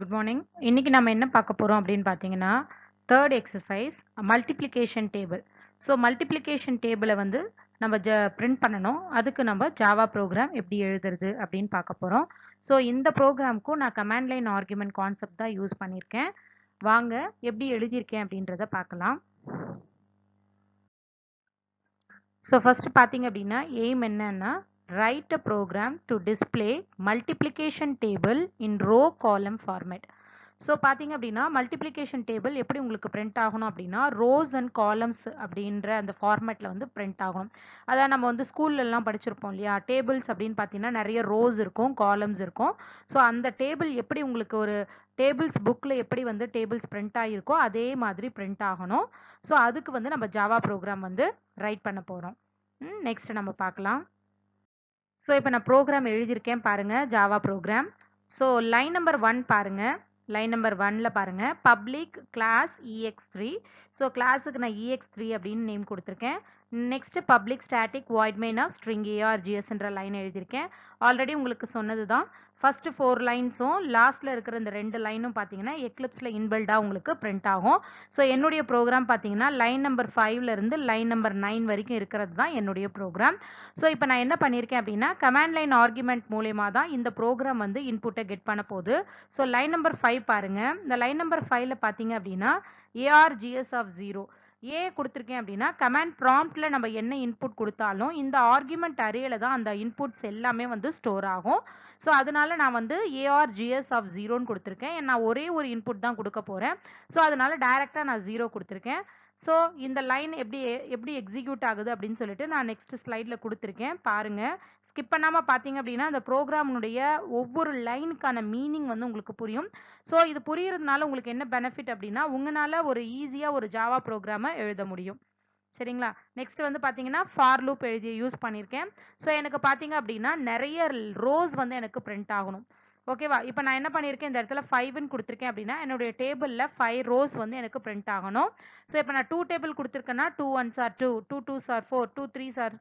Good morning. இன்னைக்கு நம்ம என்ன பார்க்க போறோம் அப்படின்னு பார்த்தீங்கன்னா, third exercise multiplication table. So multiplication டேபிளை வந்து நம்ம பிரிண்ட் பண்ணணும். அதுக்கு நம்ம ஜாவா ப்ரோக்ராம் எப்படி எழுதுறது அப்படின்னு பார்க்க போறோம். ஸோ இந்த ப்ரோக்ராம்க்கும் நான் கமாண்ட் லைன் ஆர்குமெண்ட் கான்செப்ட் தான் யூஸ் பண்ணியிருக்கேன். வாங்க எப்படி எழுதியிருக்கேன் அப்படின்றத பார்க்கலாம். ஸோ ஃபர்ஸ்ட் பார்த்தீங்க அப்படின்னா எய்ம் என்னன்னா write a program to display multiplication table in row column format. So பார்த்தீங்க அப்படின்னா மல்டிப்ளிகேஷன் டேபிள் எப்படி உங்களுக்கு பிரிண்ட் ஆகணும் அப்படின்னா ரோஸ் அண்ட் காலம்ஸ் அப்படின்ற அந்த ஃபார்மேட்டில் வந்து பிரிண்ட் ஆகணும். அதான் நம்ம வந்து ஸ்கூல்லலாம் படிச்சிருப்போம் இல்லையா, டேபிள்ஸ் அப்படின்னு பார்த்தீங்கன்னா நிறைய ரோஸ் இருக்கும், காலம்ஸ் இருக்கும். ஸோ அந்த டேபிள் எப்படி உங்களுக்கு ஒரு டேபிள்ஸ் புக்கில் எப்படி வந்து டேபிள்ஸ் பிரிண்ட் ஆகிருக்கோ அதே மாதிரி பிரிண்ட் ஆகணும். ஸோ அதுக்கு வந்து நம்ம ஜாவா ப்ரோக்ராம் வந்து ரைட் பண்ண போகிறோம். நெக்ஸ்ட் நம்ம பார்க்கலாம். ஸோ இப்போ நான் ப்ரோக்ராம் எழுதியிருக்கேன் பாருங்க, Java program. So line number 1 பாருங்க. லைன் நம்பர் 1ல பாருங்க, பப்ளிக் கிளாஸ் ex3. ஸோ கிளாஸுக்கு நான் ex3 அப்படின்னு நேம் கொடுத்துருக்கேன். Next public static void main of string argsன்ற லைன் எழுதியிருக்கேன். ஆல்ரெடி உங்களுக்கு சொன்னது தான். ஃபர்ஸ்ட் 4 லைன்ஸும் லாஸ்ட்ல இருக்கிற இந்த 2 லைனும் பார்த்தீங்கன்னா எக்லிப்ஸ்ல இன்பில்டா உங்களுக்கு பிரிண்ட் ஆகும். ஸோ என்னுடைய ப்ரோக்ராம் பார்த்தீங்கன்னா லைன் நம்பர் 5ல இருந்து லைன் நம்பர் 9 வரைக்கும் இருக்கிறது தான் என்னுடைய ப்ரோக்ராம். ஸோ இப்போ நான் என்ன பண்ணியிருக்கேன் அப்படின்னா கமாண்ட் லைன் ஆர்குமெண்ட் மூலயமா தான் இந்த ப்ரோக்ராம் வந்து இன்புட்டை கெட் பண்ண போகுது. ஸோ லைன் நம்பர் 5 பாருங்க. இந்த லைன் நம்பர் 5ல பார்த்தீங்க அப்படின்னா args of 0 ஏ கொடுத்துருக்கேன் அப்படின்னா கமாண்ட் ப்ராம்ப்ட்ல நம்ம என்ன இன்புட் கொடுத்தாலும் இந்த ஆர்குமெண்ட் அரேல தான் அந்த இன்புட்ஸ் எல்லாமே வந்து ஸ்டோர் ஆகும். ஸோ அதனால நான் வந்து args of 0ன்னு கொடுத்துருக்கேன். நான் ஒரே ஒரு இன்புட் தான் கொடுக்க போறேன். ஸோ அதனால டைரக்டா நான் 0 கொடுத்துருக்கேன். ஸோ இந்த லைன் எப்படி எப்படி எக்ஸிக்யூட் ஆகுது அப்படின்னு சொல்லிட்டு நான் நெக்ஸ்ட் ஸ்லைடில் கொடுத்துருக்கேன் பாருங்க. ஸ்கிப் பண்ணாமல் பார்த்தீங்க அப்படின்னா அந்த ப்ரோக்ராமுடைய ஒவ்வொரு லைனுக்கான மீனிங் வந்து உங்களுக்கு புரியும். ஸோ இது புரியறதுனால உங்களுக்கு என்ன பெனிஃபிட் அப்படின்னா உங்களால் ஒரு ஈஸியாக ஒரு ஜாவா ப்ரோக்ராமை எழுத முடியும். சரிங்களா. நெக்ஸ்ட் வந்து பார்த்தீங்கன்னா ஃபார் லூப் எழுதி யூஸ் பண்ணியிருக்கேன். ஸோ எனக்கு பார்த்தீங்க அப்படின்னா நிறைய ரோஸ் வந்து எனக்கு பிரிண்ட் ஆகணும். ஓகேவா. இப்போ நான் என்ன பண்ணியிருக்கேன், இந்த இடத்துல 5ன்னு கொடுத்துருக்கேன் அப்படின்னா என்னுடைய டேபிளில் 5 ரோஸ் வந்து எனக்கு பிரிண்ட் ஆகணும். ஸோ இப்போ நான் 2 table கொடுத்துருக்கேன்னா 2 1s are 2, 2 2s are 4, 2 3s are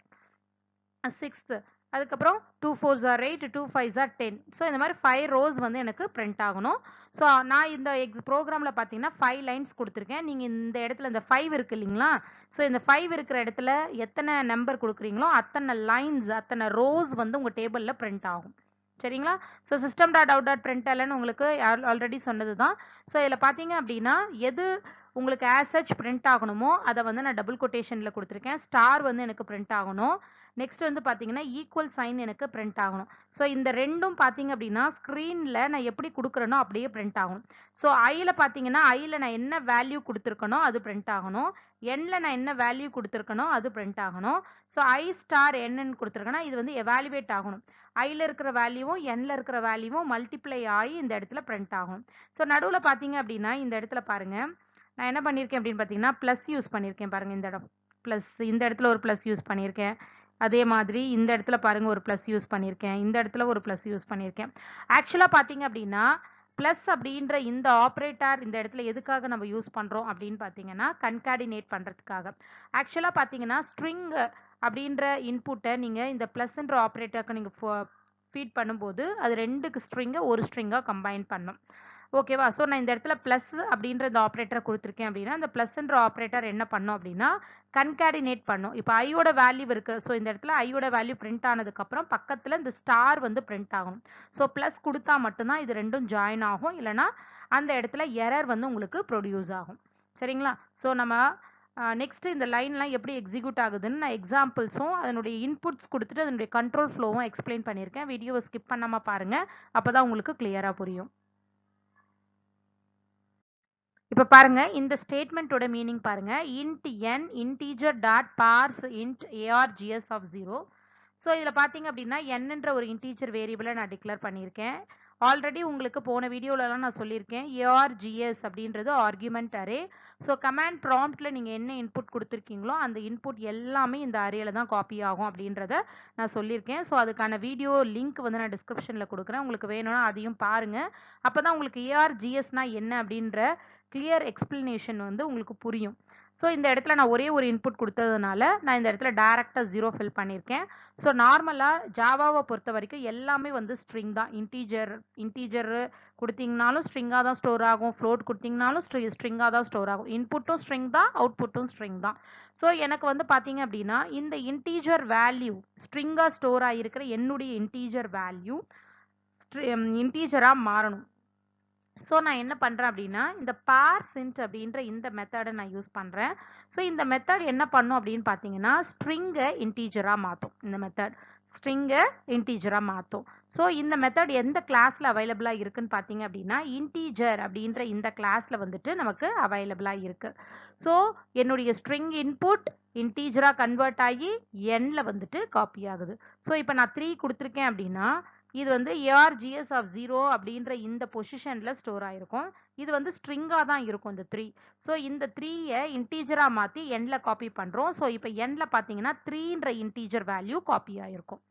6, அதுக்கப்புறம் 2 4s are 8, 2 5s are 10. So இந்த மாதிரி 5 ரோஸ் வந்து எனக்கு பிரிண்ட் ஆகணும். ஸோ நான் இந்த ப்ரோக்ராமில் பார்த்தீங்கன்னா 5 லைன்ஸ் கொடுத்துருக்கேன். நீங்கள் இந்த இடத்துல இந்த 5 இருக்கு இல்லைங்களா, ஸோ இந்த 5 இருக்கிற இடத்துல எத்தனை நம்பர் கொடுக்குறீங்களோ அத்தனை லைன்ஸ் அத்தனை ரோஸ் வந்து உங்கள் டேபிளில் பிரிண்ட் ஆகும். சரிங்களா. So system dot out dot println உங்களுக்கு ஆல்ரெடி சொன்னது தான். ஸோ இதில் பார்த்தீங்க அப்படின்னா எது உங்களுக்கு ஆஸ் சச் பிரிண்ட் ஆகணுமோ அதை வந்து நான் டபுள் கொட்டேஷனில் கொடுத்துருக்கேன். ஸ்டார் வந்து எனக்கு பிரிண்ட் ஆகணும். நெக்ஸ்ட் வந்து பார்த்தீங்கன்னா ஈக்குவல் சைன் எனக்கு பிரிண்ட் ஆகணும். ஸோ இந்த ரெண்டும் பார்த்தீங்க அப்படின்னா ஸ்க்ரீனில் நான் எப்படி கொடுக்குறேனோ அப்படியே பிரிண்ட் ஆகணும். ஸோ ஐயில் பார்த்தீங்கன்னா ஐயில் நான் என்ன வேல்யூ கொடுத்துருக்கனோ அது பிரிண்ட் ஆகணும். எண்ணில் நான் என்ன வேல்யூ கொடுத்துருக்கனோ அது பிரிண்ட் ஆகணும். ஸோ ஐ ஸ்டார் என்னன்னு கொடுத்துருக்கேன்னா இது வந்து எவாலுவேட் ஆகணும். ஐயில் இருக்கிற வேல்யூவும் எண்ணில் இருக்கிற வேல்யூவும் மல்டிப்ளை ஆகி இந்த இடத்துல பிரிண்ட் ஆகும். ஸோ நடுவில் பார்த்தீங்க அப்படின்னா இந்த இடத்துல பாருங்க, நான் என்ன பண்ணியிருக்கேன் அப்படின்னு பார்த்தீங்கன்னா ப்ளஸ் யூஸ் பண்ணியிருக்கேன் பாருங்க. இந்த இடம் ப்ளஸ், இந்த இடத்துல ஒரு ப்ளஸ் யூஸ் பண்ணியிருக்கேன். அதே மாதிரி இந்த இடத்துல பாருங்க ஒரு ப்ளஸ் யூஸ் பண்ணியிருக்கேன். இந்த இடத்துல ஒரு ப்ளஸ் யூஸ் பண்ணியிருக்கேன். ஆக்சுவலாக பார்த்தீங்க அப்படின்னா ப்ளஸ் அப்படின்ற இந்த ஆப்ரேட்டர் இந்த இடத்துல எதுக்காக நம்ம யூஸ் பண்ணுறோம் அப்படின்னு பார்த்தீங்கன்னா கன்கார்டினேட் பண்ணுறதுக்காக. ஆக்சுவலாக பார்த்தீங்கன்னா ஸ்ட்ரிங் அப்படின்ற இன்புட்டை நீங்கள் இந்த ப்ளஸ்ன்ற ஆப்ரேட்டருக்கு நீங்கள் ஃபீட் பண்ணும்போது அது 2 ஸ்ட்ரிங்கை ஒரு ஸ்ட்ரிங்காக கம்பைன் பண்ணும். ஓகேவா. ஸோ நான் இந்த இடத்துல ப்ளஸ் அப்படின்ற இந்த ஆப்ரேட்டரை கொடுத்துருக்கேன் அப்படின்னா இந்த ப்ளஸ்ன்ற ஆப்ரேட்டர் என்ன பண்ணும் அப்படின்னா கன்கார்டினேட் பண்ணும். இப்போ ஐயோட வேல்யூ இருக்கு. ஸோ இந்த இடத்துல ஐயோட வேல்யூ பிரிண்ட் ஆனதுக்கப்புறம் பக்கத்தில் இந்த ஸ்டார் வந்து பிரிண்ட் ஆகணும். ஸோ ப்ளஸ் கொடுத்தா மட்டும்தான் இது ரெண்டும் ஜாயின் ஆகும், இல்லைனா அந்த இடத்துல எரர் வந்து உங்களுக்கு ப்ரொடியூஸ் ஆகும். சரிங்களா. ஸோ நம்ம நெக்ஸ்ட் இந்த லைன்லாம் எப்படி எக்ஸிக்யூட் ஆகுதுன்னு நான் எக்ஸாம்பிள்ஸும் அதனுடைய இன்புட்ஸ் கொடுத்துட்டு அதனுடைய கண்ட்ரோல் ஃப்ளோவும் எக்ஸ்பிளைன் பண்ணியிருக்கேன். வீடியோவை ஸ்கிப் பண்ணாமல் பாருங்கள், அப்போ தான் உங்களுக்கு கிளியராக புரியும். இப்போ பாருங்க இந்த ஸ்டேட்மெண்ட்டோட மீனிங் பாருங்க. int n integer dot parse int args of 0. So இதில் பார்த்தீங்க அப்படின்னா என்னன்ற ஒரு இன்டீஜர் வேரியபிளை நான் டிக்ளேர் பண்ணியிருக்கேன். ஆல்ரெடி உங்களுக்கு போன வீடியோலலாம் நான் சொல்லியிருக்கேன் args அப்படின்றது ஆர்குமெண்ட் அரே. ஸோ கமாண்ட் ப்ராம்ப்டில் நீங்கள் என்ன இன்புட் கொடுத்துருக்கீங்களோ அந்த இன்புட் எல்லாமே இந்த அரேல தான் காப்பி ஆகும் அப்படின்றத நான் சொல்லியிருக்கேன். ஸோ அதுக்கான வீடியோ லிங்க் வந்து நான் டிஸ்கிரிப்ஷனில் கொடுக்குறேன். உங்களுக்கு வேணும்னா அதையும் பாருங்கள். அப்போ தான் உங்களுக்கு argsனா என்ன அப்படின்ற கிளியர் எக்ஸ்பிளனேஷன் வந்து உங்களுக்கு புரியும். ஸோ இந்த இடத்துல நான் ஒரே ஒரு இன்புட் கொடுத்ததுனால நான் இந்த இடத்துல டைரெக்டாக 0 ஃபில் பண்ணியிருக்கேன். ஸோ நார்மலாக ஜாவாவை பொறுத்த வரைக்கும் எல்லாமே வந்து ஸ்ட்ரிங் தான். இன்டீஜர் கொடுத்தீங்கனாலும் ஸ்ட்ரிங்காக தான் ஸ்டோர் ஆகும், ஃப்ளோட் கொடுத்தீங்கனாலும் ஸ்ட்ரிங்காக தான் ஸ்டோர் ஆகும். இன்புட்டும் ஸ்ட்ரிங் தான், அவுட்புட்டும் ஸ்ட்ரிங் தான். ஸோ எனக்கு வந்து பார்த்தீங்க அப்படின்னா இந்த இன்டீஜர் வேல்யூ ஸ்ட்ரிங்காக ஸ்டோர் ஆகிருக்கிற என்னுடைய இன்டீஜர் வேல்யூ இன்டீஜராக மாறணும். ஸோ நான் என்ன பண்ணுறேன் அப்படின்னா இந்த பார்சின்ட் அப்படின்ற இந்த மெத்தடை நான் யூஸ் பண்ணுறேன். ஸோ இந்த மெத்தட் என்ன பண்ணும் அப்படின்னு பார்த்தீங்கன்னா ஸ்ட்ரிங்கை இன்டீஜராக மாற்றும். இந்த மெத்தட் ஸ்ட்ரிங்கை இன்டீஜராக மாற்றும். ஸோ இந்த மெத்தட் எந்த கிளாஸில் அவைலபிளாக இருக்குன்னு பார்த்தீங்க அப்படின்னா இன்டீஜர் அப்படின்ற இந்த கிளாஸில் வந்துட்டு நமக்கு அவைலபிளாக இருக்குது. ஸோ என்னுடைய ஸ்ட்ரிங் இன்புட் இன்டீஜராக கன்வெர்ட் ஆகி எண்ணில் வந்துட்டு காப்பி ஆகுது. ஸோ இப்போ நான் 3 கொடுத்துருக்கேன் அப்படின்னா இது வந்து args of 0 அப்படின்ற இந்த பொசிஷன்ல ஸ்டோர் ஆயிருக்கும். இது வந்து ஸ்ட்ரிங்கா தான் இருக்கும் இந்த 3. ஸோ இந்த 3யை இன்டீஜரா மாற்றி எண்ணில் காப்பி பண்ணுறோம். ஸோ இப்போ எண்ணில் பார்த்தீங்கன்னா 3ன்ற இன்டீஜர் வேல்யூ காப்பி ஆயிருக்கும்.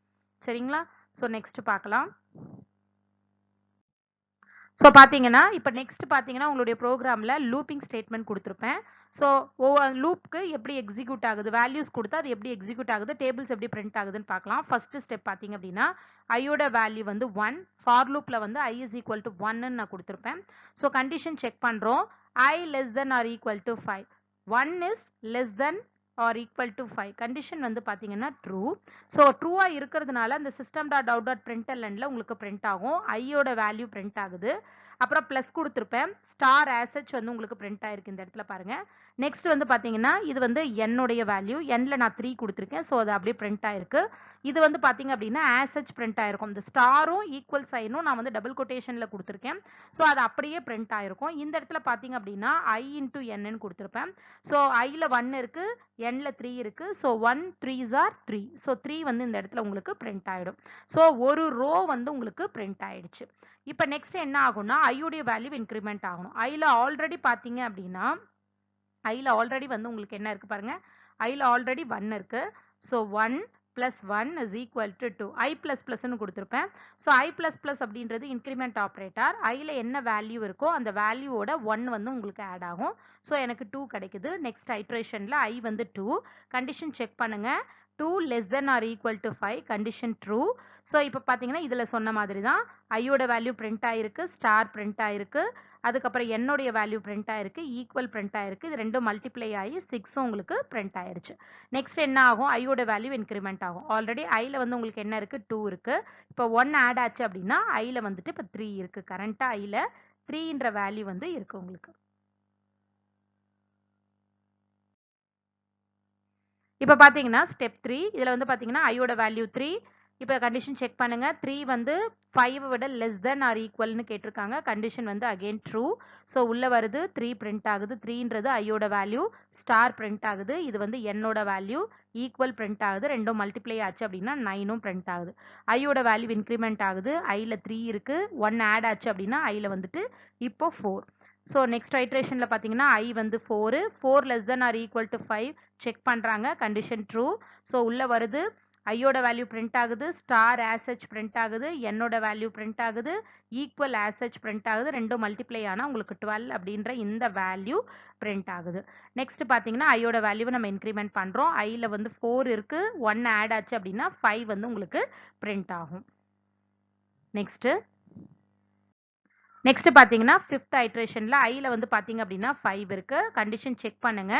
சரிங்களா? ஸோ நெக்ஸ்ட் பார்க்கலாம். ஸோ பார்த்தீங்கன்னா இப்போ நெக்ஸ்ட் பார்த்தீங்கன்னா உங்களுடைய ப்ரோக்ராமில் லூப்பிங் ஸ்டேட்மெண்ட் கொடுத்துருப்பேன். ஸோ லூப்க்கு எப்படி எக்ஸிக்யூட் ஆகுது, வேல்யூஸ் கொடுத்தா அது எப்படி எக்ஸிக்யூட் ஆகுது, டேபிள்ஸ் எப்படி பிரிண்ட் ஆகுதுன்னு பார்க்கலாம். ஃபர்ஸ்ட் ஸ்டெப் பார்த்தீங்க அப்படின்னா ஐயோட வேல்யூ வந்து 1, ஃபார் லூப்பில் வந்து i is equal to 1ன்னு நான் கொடுத்துருப்பேன். ஸோ கண்டிஷன் செக் பண்ணுறோம். i less than or equal to 5. 1 is less than or equal to 5. Condition வந்து பார்த்தீங்கன்னா ட்ரூ. ஸோ ட்ரூவாக இருக்கிறதுனால அந்த system.out.printlnல உங்களுக்கு பிரிண்ட் ஆகும். ஐயோட வேல்யூ பிரிண்ட் ஆகுது. அப்புறம் ப்ளஸ் கொடுத்துருப்பேன். ஸ்டார் ஆசச் வந்து உங்களுக்கு பிரிண்ட் ஆயிருக்கு இந்த இடத்துல பாருங்க. நெக்ஸ்ட் வந்து பார்த்தீங்கன்னா இது வந்து என்னுடைய வேல்யூ, எண்ணில் நான் 3 கொடுத்துருக்கேன். ஸோ அது அப்படியே பிரிண்ட் ஆயிருக்கு. இது வந்து பார்த்தீங்க அப்படின்னா ஆசச் பிரிண்ட் ஆயிருக்கும். இந்த ஸ்டாரும் ஈக்குவல் சைனும் நான் வந்து டபுள் கொட்டேஷனில் கொடுத்துருக்கேன். ஸோ அது அப்படியே பிரிண்ட் ஆயிருக்கும். இந்த இடத்துல பார்த்தீங்க அப்படின்னா i into n கொடுத்துருப்பேன். ஸோ ஐயில் 1 இருக்கு, எண்ணில் 3 இருக்கு. So 1 3s are 3. ஸோ 3 வந்து இந்த இடத்துல உங்களுக்கு பிரிண்ட் ஆயிடும். ஸோ ஒரு ரோ வந்து உங்களுக்கு பிரிண்ட் ஆயிடுச்சு. இப்போ நெக்ஸ்ட் என்ன ஆகும்னா ஐயோடைய வேல்யூ இன்க்ரிமெண்ட் ஆகணும். ஐயில் ஆல்ரெடி பார்த்தீங்க அப்படின்னா ஐயில் ஆல்ரெடி வந்து உங்களுக்கு என்ன இருக்கு பாருங்க, ஐயில் ஆல்ரெடி 1 இருக்கு. So 1 plus 1 is equal to 2. I plus plusன்னு கொடுத்துருப்பேன். ஸோ I plus plus அப்படின்றது இன்க்ரிமெண்ட் ஆப்ரேட்டர். ஐயில் என்ன வேல்யூ இருக்கோ அந்த வேல்யூவோட 1 வந்து உங்களுக்கு ஆட் ஆகும். ஸோ எனக்கு 2 கிடைக்குது. நெக்ஸ்ட் ஐட்ரேஷனில் I வந்து 2. கண்டிஷன் செக் பண்ணுங்க. 2 less than or equal to 5. Condition true. So இப்போ பார்த்தீங்கன்னா இதில் சொன்ன மாதிரி தான் ஐயோட வேல்யூ பிரிண்ட் ஆயிருக்கு, ஸ்டார் பிரிண்ட் ஆயிருக்கு, அதுக்கப்புறம் என்னுடைய வேல்யூ பிரிண்ட் ஆயிருக்கு, ஈக்குவல் பிரிண்ட் ஆயிருக்கு. இது ரெண்டும் மல்டிப்ளை ஆகி 6 உங்களுக்கு பிரிண்ட் ஆயிருச்சு. நெக்ஸ்ட் என்ன ஆகும், ஐயோட வேல்யூ இன்க்ரிமெண்ட் ஆகும். ஆல்ரெடி ஐயில் வந்து உங்களுக்கு என்ன இருக்கு, 2 இருக்கு. இப்போ 1 ஆட் ஆச்சு அப்படின்னா ஐயில் வந்துட்டு இப்போ 3 இருக்கு. கரண்டா ஐயில் 3ன்ற வேல்யூ வந்து இருக்கு உங்களுக்கு. இப்போ பார்த்தீங்கன்னா ஸ்டெப் 3 இதில் வந்து பார்த்தீங்கன்னா ஐயோட வேல்யூ 3. இப்போ கண்டிஷன் செக் பண்ணுங்க. 3 வந்து 5 விட லெஸ் தென் ஆர் ஈக்குவல்னு கேட்டிருக்காங்க. கண்டிஷன் வந்து அகெயின் ட்ரூ. ஸோ உள்ள வருது, 3 பிரிண்ட் ஆகுது. 3ன்றது ஐயோட வேல்யூ, ஸ்டார் பிரிண்ட் ஆகுது. இது வந்து என்னோட வேல்யூ, ஈக்குவல் பிரிண்ட் ஆகுது. ரெண்டும் மல்டிப்ளை ஆச்சு அப்படின்னா 9ம் பிரிண்ட் ஆகுது. ஐயோட வேல்யூ இன்க்ரிமெண்ட் ஆகுது. ஐயில் 3 இருக்கு, 1 ஆட் ஆச்சு அப்படின்னா ஐயில் வந்துட்டு இப்போ 4. ஸோ நெக்ஸ்ட் ஐட்ரேஷனில் பார்த்தீங்கன்னா ஐ வந்து 4, 4 less than or equal to 5 check பண்ணுறாங்க. Condition true. ஸோ உள்ள வருது, ஐயோட வேல்யூ பிரிண்ட் ஆகுது, ஸ்டார் ஆசச் பிரிண்ட் ஆகுது, என்னோட வேல்யூ பிரிண்ட் ஆகுது, ஈக்குவல் ஆசச் பிரிண்ட் ஆகுது. ரெண்டும் மல்டிப்ளை ஆனால் உங்களுக்கு 12 அப்படின்ற இந்த வேல்யூ பிரிண்ட் ஆகுது. நெக்ஸ்ட் பார்த்தீங்கன்னா ஐயோட வேல்யூவை நம்ம இன்க்ரிமெண்ட் பண்ணுறோம். ஐயில் வந்து 4 இருக்கு, 1 ஆட் ஆச்சு அப்படின்னா 5 வந்து உங்களுக்கு பிரிண்ட் ஆகும். நெக்ஸ்ட் பார்த்தீங்கன்னா 5th ஐட்ரேஷனில் ஐயில் வந்து பார்த்தீங்க அப்படின்னா 5 இருக்கு. கண்டிஷன் செக் பண்ணுங்க.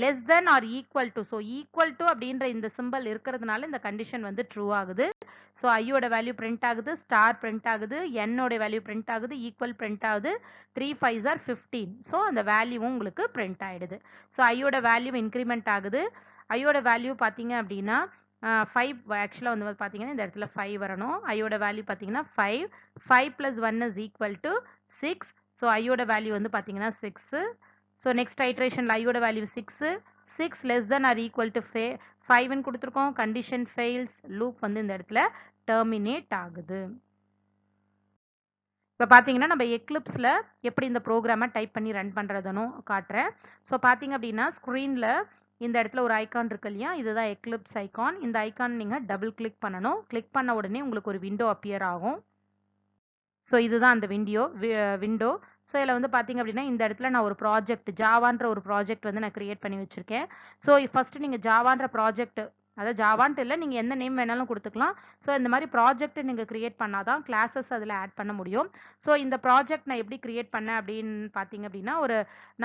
Less than or equal to, so equal to அப்படின்ற இந்த சிம்பிள் இருக்கிறதுனால இந்த கண்டிஷன் வந்து ட்ரூ ஆகுது. ஸோ ஐயோட வேல்யூ பிரிண்ட் ஆகுது, ஸ்டார் பிரிண்ட் ஆகுது, என்னோட வேல்யூ பிரிண்ட் ஆகுது, ஈக்குவல் பிரிண்ட் ஆகுது. 3 5s are 15. ஸோ அந்த வேல்யூவும் உங்களுக்கு பிரிண்ட் ஆயிடுது. ஸோ ஐயோட வேல்யூ இன்க்ரிமெண்ட் ஆகுது. ஐயோட வேல்யூ பார்த்தீங்க அப்படின்னா 5 ஆக்சுவலாக வந்து பார்த்தீங்கன்னா இந்த இடத்துல 5 வரணும். ஐயோட வேல்யூ பார்த்தீங்கன்னா 5. 5 plus 1 is equal to 6. So ஐயோட வேல்யூ வந்து பார்த்தீங்கன்னா 6. ஸோ நெக்ஸ்ட் ஐட்ரேஷனில் ஐயோட value 6. 6 less than or equal to 5ன்னு கொடுத்துருக்கோம். Condition fails. லூப் வந்து இந்த இடத்துல டெர்மினேட் ஆகுது. இப்போ பார்த்தீங்கன்னா நம்ம எக்லிப்ஸில் எப்படி இந்த ப்ரோக்ராமை டைப் பண்ணி ரன் பண்ணுறதுன்னு காட்டுறேன். ஸோ பார்த்தீங்க அப்படின்னா ஸ்க்ரீனில் இந்த இடத்துல ஒரு ஐக்கான் இருக்கு இல்லையா, இதுதான் எக்லிப்ஸ் ஐக்கான். இந்த ஐக்கான் நீங்கள் டபுள் கிளிக் பண்ணணும். கிளிக் பண்ண உடனே உங்களுக்கு ஒரு விண்டோ அப்பியர் ஆகும். ஸோ இதுதான் அந்த விண்டோ. ஸோ இதில் வந்து பார்த்தீங்க அப்படின்னா இந்த இடத்துல நான் ஒரு ப்ராஜெக்ட் ஜாவான்ற ஒரு ப்ராஜெக்ட் வந்து நான் கிரியேட் பண்ணி வச்சிருக்கேன். ஸோ ஃபர்ஸ்ட் நீங்கள் ஜாவான்ற ப்ராஜெக்ட் அதாவது ஜாவான்ட்டு இல்லை நீங்கள் எந்த நேம் வேணாலும் கொடுத்துக்கலாம். ஸோ இந்த மாதிரி ப்ராஜெக்ட் நீங்கள் கிரியேட் பண்ணாதான் கிளாஸஸ் அதில் ஆட் பண்ண முடியும். ஸோ இந்த ப்ராஜெக்ட் நான் எப்படி கிரியேட் பண்ணேன் அப்படின்னு பார்த்தீங்க அப்படின்னா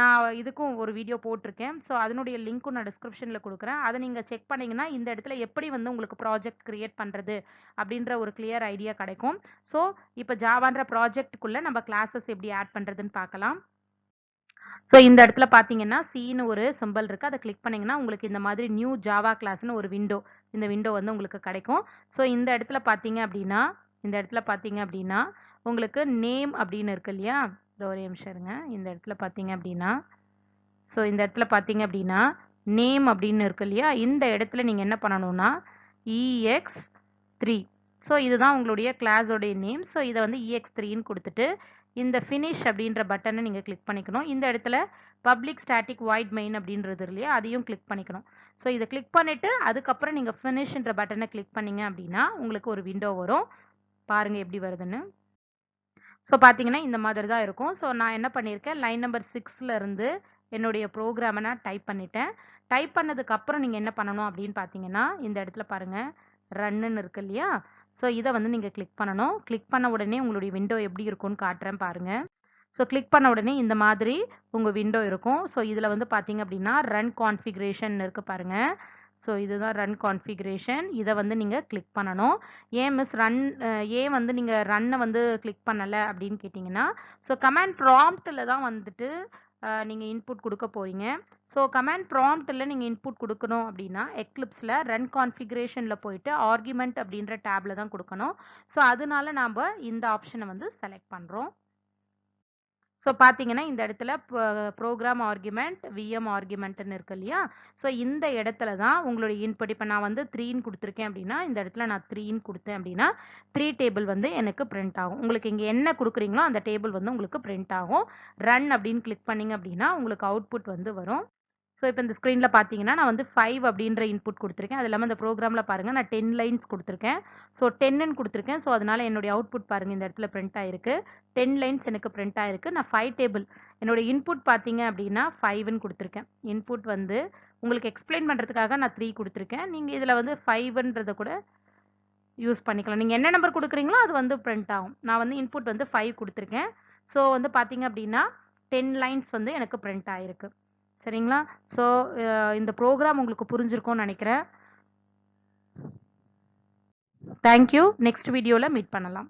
நான் இதுக்கும் ஒரு வீடியோ போட்டிருக்கேன். ஸோ அதனுடைய லிங்க்கும் நான் டிஸ்கிரிப்ஷனில் கொடுக்குறேன். அதை நீங்கள் செக் பண்ணீங்கன்னா இந்த இடத்துல எப்படி வந்து உங்களுக்கு ப்ராஜெக்ட் கிரியேட் பண்ணுறது அப்படின்ற ஒரு கிளியர் ஐடியா கிடைக்கும். ஸோ இப்போ ஜாவான்ற ப்ராஜெக்ட்டுக்குள்ளே நம்ம கிளாஸஸ் எப்படி ஆட் பண்ணுறதுன்னு பார்க்கலாம். ஸோ இந்த இடத்துல பார்த்தீங்கன்னா சீன்னு ஒரு சிம்பிள் இருக்குது. அதை கிளிக் பண்ணிங்கன்னா உங்களுக்கு இந்த மாதிரி நியூ ஜாவா கிளாஸ்னு ஒரு இந்த விண்டோ வந்து உங்களுக்கு கிடைக்கும். ஸோ இந்த இடத்துல பார்த்தீங்க அப்படின்னா உங்களுக்கு நேம் அப்படின்னு இருக்கு இல்லையா, ஒரே நிமிஷம் இருங்க. இந்த இடத்துல பார்த்தீங்க அப்படின்னா நேம் அப்படின்னு இருக்கு இல்லையா, இந்த இடத்துல நீங்கள் என்ன பண்ணணும்னா ex3. ஸோ இதுதான் உங்களுடைய கிளாஸோடைய நேம். ஸோ இதை வந்து ex3ன்னு கொடுத்துட்டு இந்த ஃபினிஷ் அப்படின்ற பட்டனை நீங்கள் கிளிக் பண்ணிக்கணும். இந்த இடத்துல பப்ளிக் ஸ்டாட்டிக் வாய்ட் மெயின் அப்படின்றது இல்லையா, அதையும் கிளிக் பண்ணிக்கணும். ஸோ இதை கிளிக் பண்ணிவிட்டு அதுக்கப்புறம் நீங்கள் ஃபினிஷ்ன்ற பட்டனை கிளிக் பண்ணீங்க அப்படின்னா உங்களுக்கு ஒரு விண்டோ வரும். பாருங்கள் எப்படி வருதுன்னு. ஸோ பார்த்தீங்கன்னா இந்த மாதிரி தான் இருக்கும். ஸோ நான் என்ன பண்ணியிருக்கேன், லைன் நம்பர் 6ல இருந்து என்னுடைய ப்ரோக்ராமை நான் டைப் பண்ணிட்டேன். டைப் பண்ணதுக்கப்புறம் நீங்கள் என்ன பண்ணணும் அப்படின்னு பார்த்தீங்கன்னா இந்த இடத்துல பாருங்கள் ரன்னுன்னு இருக்கு இல்லையா, ஸோ இதை வந்து நீங்கள் கிளிக் பண்ணணும். கிளிக் பண்ண உடனே உங்களுடைய விண்டோ எப்படி இருக்கும்னு காட்டுறேன் பாருங்கள். ஸோ கிளிக் பண்ண உடனே இந்த மாதிரி உங்கள் விண்டோ இருக்கும். ஸோ இதில் வந்து பார்த்தீங்க அப்படின்னா ரன் கான்ஃபிகரேஷன் இருக்குது பாருங்கள். ஸோ இதுதான் ரன் கான்ஃபிகரேஷன். இதை வந்து நீங்கள் கிளிக் பண்ணணும். ஏன் வந்து நீங்கள் ரன்னை வந்து கிளிக் பண்ணலை அப்படின்னு கேட்டிங்கன்னா, ஸோ கமாண்ட் ப்ராம்ப்டில் தான் வந்துட்டு நீங்கள் இன்புட் கொடுக்க போகிறீங்க. ஸோ கமாண்ட் ப்ராம்ப்டில் நீங்கள் இன்புட் கொடுக்கணும் அப்படின்னா எக்லிப்ஸில் ரன் கான்ஃபிகரேஷனில் போயிட்டு ஆர்குமெண்ட் அப்படின்ற டேபில் தான் கொடுக்கணும். ஸோ அதனால நாம் இந்த ஆப்ஷனை வந்து செலக்ட் பண்ணுறோம். ஸோ பார்த்தீங்கன்னா இந்த இடத்துல ப்ரோக்ராம் ஆர்குமெண்ட் விஎம் ஆர்குமெண்ட்னு இருக்கு இல்லையா, ஸோ இந்த இடத்துல தான் உங்களுடைய இன்புட். இப்போ நான் வந்து 3ன்னு கொடுத்துருக்கேன் அப்படின்னா இந்த இடத்துல நான் 3ன்னு கொடுத்தேன் அப்படின்னா 3 டேபிள் வந்து எனக்கு பிரிண்ட் ஆகும். உங்களுக்கு இங்கே என்ன கொடுக்குறீங்களோ அந்த டேபிள் வந்து உங்களுக்கு பிரிண்ட் ஆகும். ரன் அப்படின்னு கிளிக் பண்ணிங்க அப்படின்னா உங்களுக்கு அவுட்புட் வந்து வரும். ஸோ இப்போ இந்த ஸ்க்ரீனில் பார்த்தீங்கன்னா நான் வந்து 5 அப்படின்ற இன்புட் கொடுத்துருக்கேன். அது இல்லாமல் இந்த ப்ரோக்ராமில் பாருங்கள் நான் 10 லைன்ஸ் கொடுத்துருக்கேன். ஸோ 10ன்னு கொடுத்துருக்கேன். ஸோ அதனால் என்னுடைய அவுட்புட் பாருங்கள் இந்த இடத்துல பிரிண்ட் ஆயிருக்கு. 10 லைன்ஸ் எனக்கு பிரிண்ட் ஆயிருக்கு. நான் 5 டேபிள் என்னோட இன்புட் பார்த்தீங்க அப்படின்னா 5ன்னு கொடுத்துருக்கேன். இன்புட் வந்து உங்களுக்கு எக்ஸ்பிளைன் பண்ணுறதுக்காக நான் 3 கொடுத்துருக்கேன். நீங்கள் இதில் வந்து 5ன்றதை கூட யூஸ் பண்ணிக்கலாம். நீங்கள் என்ன நம்பர் கொடுக்குறீங்களோ அது வந்து பிரிண்ட் ஆகும். நான் வந்து இன்புட் வந்து 5 கொடுத்துருக்கேன். ஸோ வந்து பார்த்தீங்க அப்படின்னா 10 லைன்ஸ் வந்து எனக்கு பிரிண்ட் ஆயிருக்கு. சரிங்களா? ஸோ இந்த ப்ரோக்ராம் உங்களுக்கு புரிஞ்சிருக்கும்னு நினைக்கிறேன். தேங்க்யூ. நெக்ஸ்ட் வீடியோவில் மீட் பண்ணலாம்.